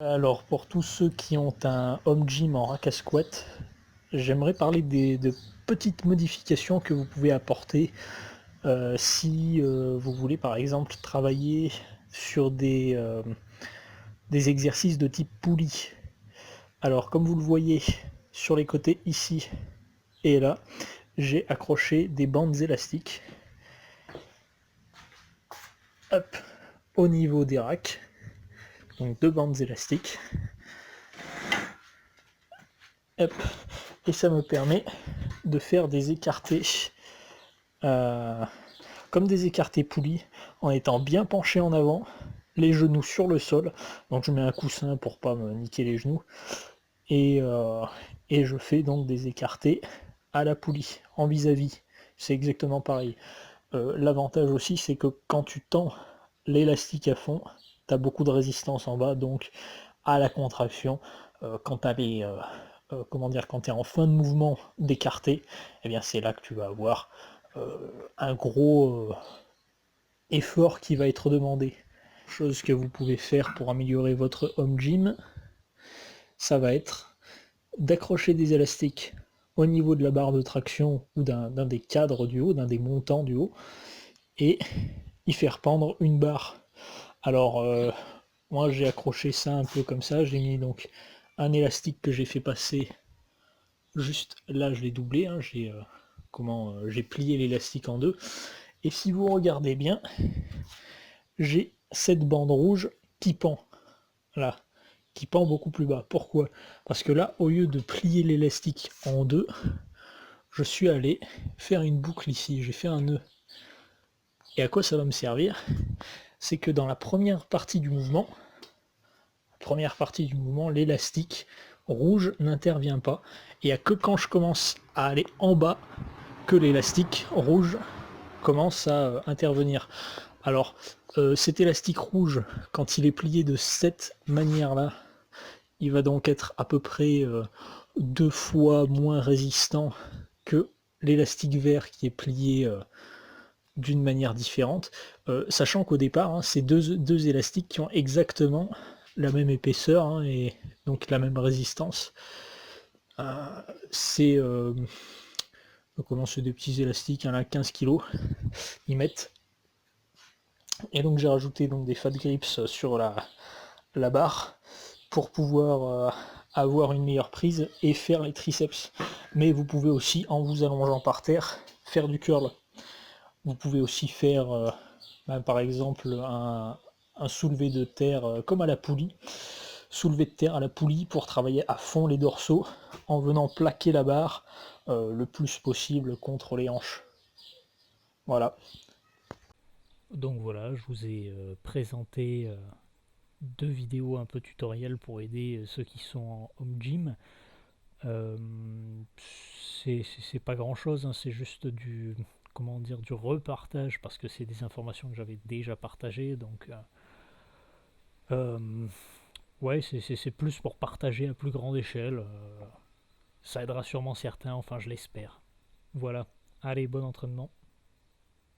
Alors pour tous ceux qui ont un home gym en rack à squat, j'aimerais parler de petites modifications que vous pouvez apporter si vous voulez par exemple travailler sur des exercices de type poulie. Alors comme vous le voyez sur les côtés ici et là, j'ai accroché des bandes élastiques hop, au niveau des racks, donc deux bandes élastiques. Hop, et ça me permet de faire des écartés comme des écartés poulies en étant bien penché en avant, les genoux sur le sol, donc je mets un coussin pour pas me niquer les genoux, et, euh, et je fais donc des écartés à la poulie, en vis-à-vis, c'est exactement pareil. L'avantage aussi c'est que quand tu tends l'élastique à fond, tu as beaucoup de résistance en bas, donc à la contraction, quand tu comment dire, quand tu es en fin de mouvement d'écarté, eh bien c'est là que tu vas avoir un gros effort qui va être demandé. Chose que vous pouvez faire pour améliorer votre home gym, ça va être d'accrocher des élastiques au niveau de la barre de traction ou d'un des cadres du haut, d'un des montants du haut, et y faire pendre une barre. Alors moi j'ai accroché ça un peu comme ça, j'ai mis donc un élastique que j'ai fait passer juste là, je l'ai doublé, hein, j'ai plié l'élastique en deux, et si vous regardez bien, j'ai cette bande rouge qui pend, là, qui pend beaucoup plus bas. Pourquoi? Parce que là, au lieu de plier l'élastique en deux, je suis allé faire une boucle ici, j'ai fait un nœud. Et à quoi ça va me servir? C'est que dans la première partie du mouvement, l'élastique rouge n'intervient pas. Et il n'y a que quand je commence à aller en bas que l'élastique rouge commence à intervenir. Alors, cet élastique rouge, quand il est plié de cette manière-là, il va donc être à peu près 2 fois moins résistant que l'élastique vert qui est plié d'une manière différente, sachant qu'au départ, hein, c'est deux élastiques qui ont exactement la même épaisseur, hein, et donc la même résistance. C'est comment c'est des petits élastiques, hein, là, 15 kg, ils mettent. Et donc j'ai rajouté donc des fat grips sur la barre pour pouvoir avoir une meilleure prise et faire les triceps. Mais vous pouvez aussi, en vous allongeant par terre, faire du curl. Vous pouvez aussi faire par exemple un soulevé de terre comme à la poulie. Soulevé de terre à la poulie pour travailler à fond les dorsaux en venant plaquer la barre le plus possible contre les hanches. Voilà. Donc voilà, je vous ai présenté 2 vidéos un peu tutoriels pour aider ceux qui sont en home gym. Euh, c'est pas grand chose, hein, c'est juste du, comment dire, du repartage parce que c'est des informations que j'avais déjà partagées, donc ouais, c'est plus pour partager à plus grande échelle. Ça aidera sûrement certains, enfin je l'espère. Voilà, allez, bon entraînement.